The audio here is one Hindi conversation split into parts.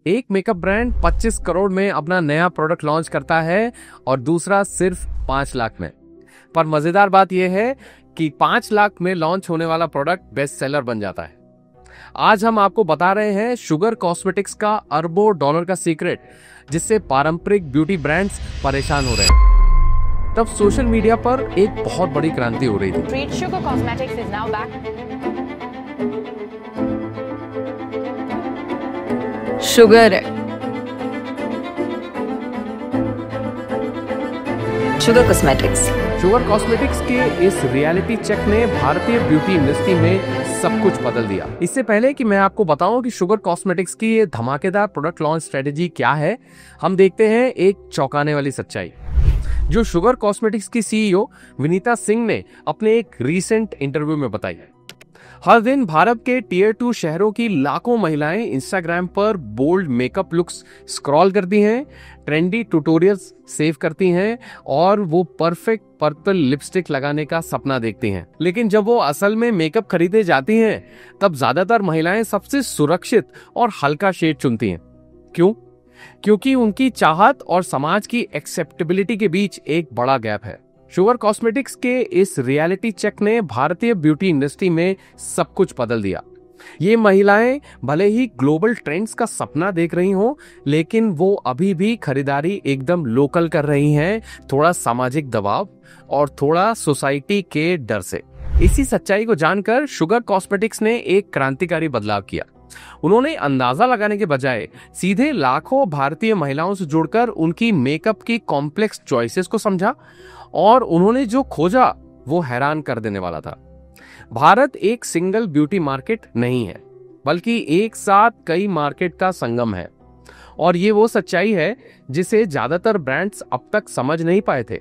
एक मेकअप ब्रांड 25 करोड़ में अपना नया प्रोडक्ट लॉन्च करता है और दूसरा सिर्फ 5 लाख में। पर मजेदार बात यह है कि 5 लाख में लॉन्च होने वाला प्रोडक्ट बेस्ट सेलर बन जाता है। आज हम आपको बता रहे हैं शुगर कॉस्मेटिक्स का अरबों डॉलर का सीक्रेट, जिससे पारंपरिक ब्यूटी ब्रांड्स परेशान हो रहे हैं। तब सोशल मीडिया पर एक बहुत बड़ी क्रांति हो रही थी। Sugar Cosmetics is now back. Sugar है, शुगर कॉस्मेटिक्स। शुगर कॉस्मेटिक्स के इस रियलिटी चेक ने भारतीय ब्यूटी इंडस्ट्री में सब कुछ बदल दिया। इससे पहले कि मैं आपको बताऊं कि शुगर कॉस्मेटिक्स की ये धमाकेदार प्रोडक्ट लॉन्च स्ट्रेटेजी क्या है, हम देखते हैं एक चौंकाने वाली सच्चाई जो शुगर कॉस्मेटिक्स की सीईओ विनीता सिंह ने अपने एक रीसेंट इंटरव्यू में बताई है। हर दिन भारत के टियर 2 शहरों की लाखों महिलाएं इंस्टाग्राम पर बोल्ड मेकअप लुक्स स्क्रॉल करती हैं, ट्रेंडी ट्यूटोरियल्स सेव करती हैं और वो परफेक्ट पर्पल लिपस्टिक लगाने का सपना देखती हैं। लेकिन जब वो असल में मेकअप खरीदे जाती हैं, तब ज्यादातर महिलाएं सबसे सुरक्षित और हल्का शेड चुनती हैं। क्यों? क्योंकि उनकी चाहत और समाज की एक्सेप्टेबिलिटी के बीच एक बड़ा गैप है। शुगर कॉस्मेटिक्स के इस रियलिटी चेक ने भारतीय ब्यूटी इंडस्ट्री में सब कुछ बदल दिया। ये महिलाएं भले ही ग्लोबल ट्रेंड्स का सपना देख रही हों, लेकिन वो अभी भी खरीदारी एकदम लोकल कर रही हैं, थोड़ा सामाजिक दबाव और थोड़ा सोसाइटी के डर से। इसी सच्चाई को जानकर शुगर कॉस्मेटिक्स ने एक क्रांतिकारी बदलाव किया। उन्होंने अंदाजा लगाने के बजाय सीधे लाखों भारतीय महिलाओं से जुड़कर उनकी मेकअप की कॉम्प्लेक्स चॉइसेस को समझा और उन्होंने जो खोजा वो हैरान कर देने वाला था। भारत एक सिंगल ब्यूटी मार्केट नहीं है, बल्कि एक साथ कई मार्केट का संगम है। और ये वो सच्चाई है जिसे ज्यादातर ब्रांड्स अब तक समझ नहीं पाए थे।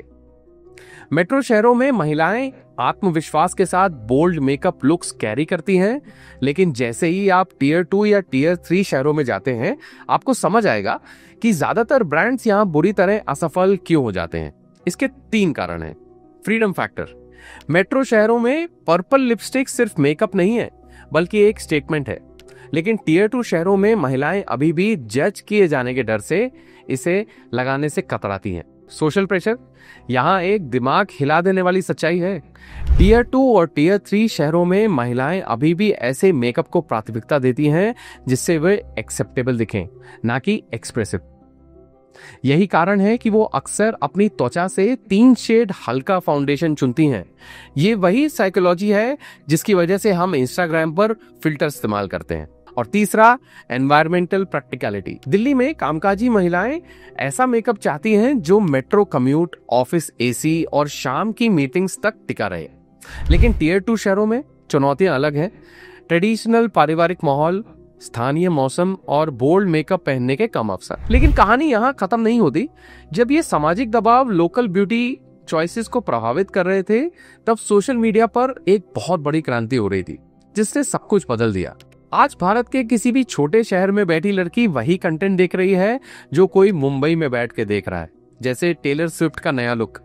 मेट्रो शहरों में महिलाएं आत्मविश्वास के साथ बोल्ड मेकअप लुक्स कैरी करती हैं, लेकिन जैसे ही आप टियर 2 या टियर 3 शहरों में जाते हैं, आपको समझ आएगा कि ज्यादातर ब्रांड्स यहां बुरी तरह असफल क्यों हो जाते हैं। इसके 3 कारण हैं। Freedom factor. मेट्रो शहरों में पर्पल लिपस्टिक सिर्फ मेकअप नहीं है, बल्कि एक स्टेटमेंट है। लेकिन टियर 2 शहरों में महिलाएं अभी भी जज किए जाने के डर से इसे लगाने से कतराती हैं। Social pressure. यहाँ एक दिमाग हिला देने वाली सच्चाई है। टियर 2 और टियर 3 शहरों में महिलाएं अभी भी ऐसे मेकअप को प्राथमिकता देती हैं जिससे वे एक्सेप्टेबल दिखें, ना कि एक्सप्रेसिव। यही कारण है कि वो अक्सर अपनी त्वचा से 3 शेड हल्का फाउंडेशन चुनती हैं। ये वही साइकोलॉजी है जिसकी वजह से हम इंस्टाग्राम पर फिल्टर इस्तेमाल करते हैं। और तीसरा, एनवायरमेंटल प्रैक्टिकलिटी। दिल्ली में कामकाजी महिलाएं ऐसा मेकअप चाहती हैं जो मेट्रो कम्यूट, ऑफिस एसी और शाम की मीटिंग्स तक टिका रहे। लेकिन टियर 2 शहरों में चुनौतियां अलग हैं। ट्रेडिशनल पारिवारिक माहौल, स्थानीय मौसम और बोल्ड मेकअप पहनने के कम अवसर। लेकिन कहानी यहाँ खत्म नहीं होती। जब ये सामाजिक दबाव लोकल ब्यूटी चॉइसेस को प्रभावित कर रहे थे, तब सोशल मीडिया पर एक बहुत बड़ी क्रांति हो रही थी, जिससे सब कुछ बदल दिया। आज भारत के किसी भी छोटे शहर में बैठी लड़की वही कंटेंट देख रही है जो कोई मुंबई में बैठ के देख रहा है। जैसे टेलर स्विफ्ट का नया लुक,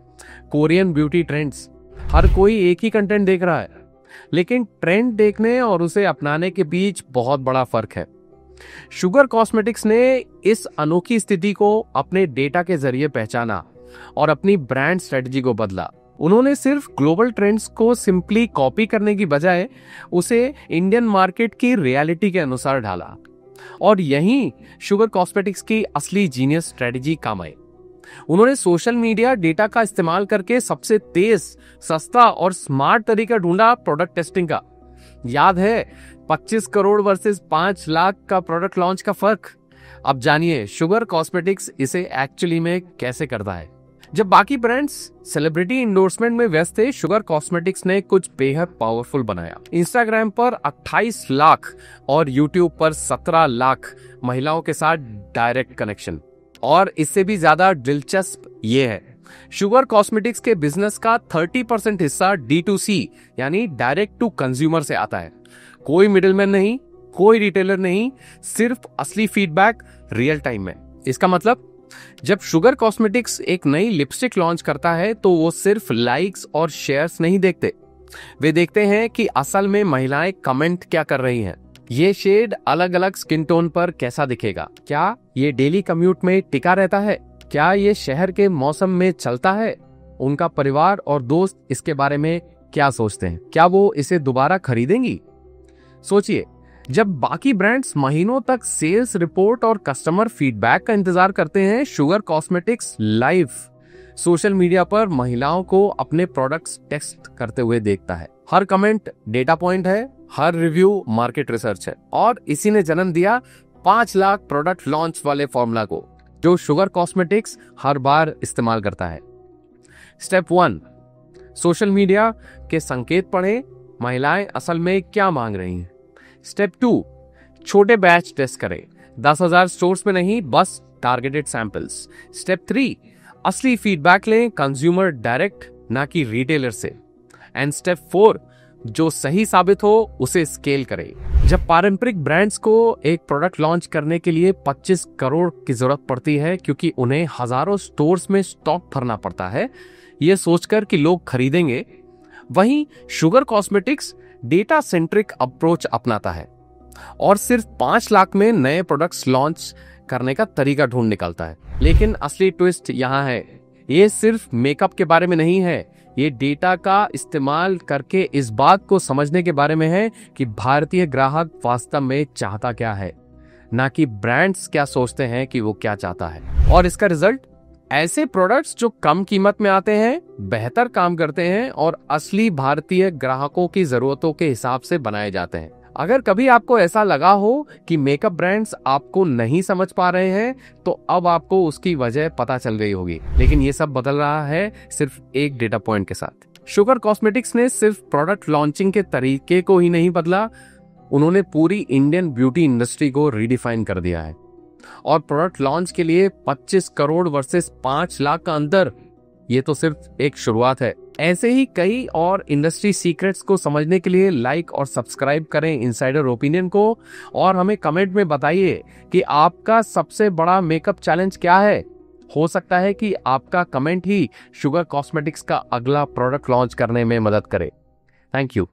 कोरियन ब्यूटी ट्रेंड्स, हर कोई एक ही कंटेंट देख रहा है। लेकिन ट्रेंड देखने और उसे अपनाने के बीच बहुत बड़ा फर्क है। शुगर कॉस्मेटिक्स ने इस अनोखी स्थिति को अपने डेटा के जरिए पहचाना और अपनी ब्रांड स्ट्रेटजी को बदला। उन्होंने सिर्फ ग्लोबल ट्रेंड्स को सिंपली कॉपी करने की बजाय उसे इंडियन मार्केट की रियलिटी के अनुसार ढाला। और यहीं शुगर कॉस्मेटिक्स की असली जीनियस स्ट्रेटजी काम आई। उन्होंने सोशल मीडिया डेटा का इस्तेमाल करके सबसे तेज, सस्ता और स्मार्ट तरीका ढूंढा प्रोडक्ट टेस्टिंग का। याद है 25 करोड़ वर्सेस 5 लाख का प्रोडक्ट लॉन्च का फर्क? अब जानिए शुगर कॉस्मेटिक्स इसे एक्चुअली में कैसे करता है। जब बाकी ब्रांड्स सेलिब्रिटी इंडोर्समेंट में व्यस्त थे, शुगर कॉस्मेटिक्स ने कुछ बेहद पावरफुल बनाया। इंस्टाग्राम पर 28 लाख और यूट्यूब पर 17 लाख महिलाओं के साथ डायरेक्ट कनेक्शन। और इससे भी ज्यादा दिलचस्प ये है, शुगर कॉस्मेटिक्स के बिजनेस का 30% हिस्सा D2C यानी डायरेक्ट टू कंज्यूमर से आता है। कोई मिडिलमैन नहीं, कोई रिटेलर नहीं, सिर्फ असली फीडबैक रियल टाइम में। इसका मतलब जब शुगर कॉस्मेटिक्स एक नई लिपस्टिक लॉन्च करता है तो वो सिर्फ लाइक्स और शेयर्स नहीं देखते, वे देखते हैं कि असल में महिलाएं कमेंट क्या कर रही हैं, ये शेड अलग अलग स्किन टोन पर कैसा दिखेगा? क्या ये डेली कम्यूट में टिका रहता है? क्या ये शहर के मौसम में चलता है? उनका परिवार और दोस्त इसके बारे में क्या सोचते हैं? क्या वो इसे दोबारा खरीदेंगी? सोचिए, जब बाकी ब्रांड्स महीनों तक सेल्स रिपोर्ट और कस्टमर फीडबैक का इंतजार करते हैं, sugar cosmetics live social media पर महिलाओं को अपने प्रोडक्ट्स टेस्ट करते हुए देखता है। हर कमेंट डेटा पॉइंट है, हर रिव्यू मार्केट रिसर्च है, और इसी ने जन्म दिया 5 लाख प्रोडक्ट लॉन्च वाले फॉर्मूला को, जो शुगर कॉस्मेटिक्स हर बार इस्तेमाल करता है। स्टेप 1, सोशल मीडिया के संकेत पढ़ें, महिलाएं असल में क्या मांग रही हैं। स्टेप 2, छोटे बैच टेस्ट करें, 10,000 स्टोर्स में नहीं, बस टारगेटेड सैंपल्स। स्टेप 3, असली फीडबैक लें, कंज्यूमर डायरेक्ट ना कि रिटेलर से। एंड स्टेप 4, जो सही साबित हो उसे स्केल करें। जब पारंपरिक ब्रांड्स को एक प्रोडक्ट लॉन्च करने के लिए 25 करोड़ की जरूरत पड़ती है, क्योंकि उन्हें हजारों स्टोर्स में स्टॉक भरना पड़ता है ये सोचकर कि लोग खरीदेंगे, वहीं sugar cosmetics data centric approach अपनाता है और सिर्फ 5 लाख में नए प्रोडक्ट्स लॉन्च करने का तरीका ढूंढ निकलता है। लेकिन असली ट्विस्ट यहाँ है, ये सिर्फ मेकअप के बारे में नहीं है, ये डेटा का इस्तेमाल करके इस बात को समझने के बारे में है कि भारतीय ग्राहक वास्तव में चाहता क्या है, ना कि ब्रांड्स क्या सोचते हैं कि वो क्या चाहता है। और इसका रिजल्ट, ऐसे प्रोडक्ट्स जो कम कीमत में आते हैं, बेहतर काम करते हैं और असली भारतीय ग्राहकों की जरूरतों के हिसाब से बनाए जाते हैं। अगर कभी आपको ऐसा लगा हो कि मेकअप ब्रांड्स आपको नहीं समझ पा रहे हैं, तो अब आपको उसकी वजह पता चल गई होगी। लेकिन ये सब बदल रहा है सिर्फ एक डेटा पॉइंट के साथ। शुगर कॉस्मेटिक्स ने सिर्फ प्रोडक्ट लॉन्चिंग के तरीके को ही नहीं बदला, उन्होंने पूरी इंडियन ब्यूटी इंडस्ट्री को रीडिफाइन कर दिया है। और प्रोडक्ट लॉन्च के लिए 25 करोड़ वर्सेस 5 लाख का अंतर, ये तो सिर्फ एक शुरुआत है। ऐसे ही कई और इंडस्ट्री सीक्रेट्स को समझने के लिए लाइक और सब्सक्राइब करें इनसाइडर ओपिनियन को, और हमें कमेंट में बताइए कि आपका सबसे बड़ा मेकअप चैलेंज क्या है। हो सकता है कि आपका कमेंट ही शुगर कॉस्मेटिक्स का अगला प्रोडक्ट लॉन्च करने में मदद करे। Thank you.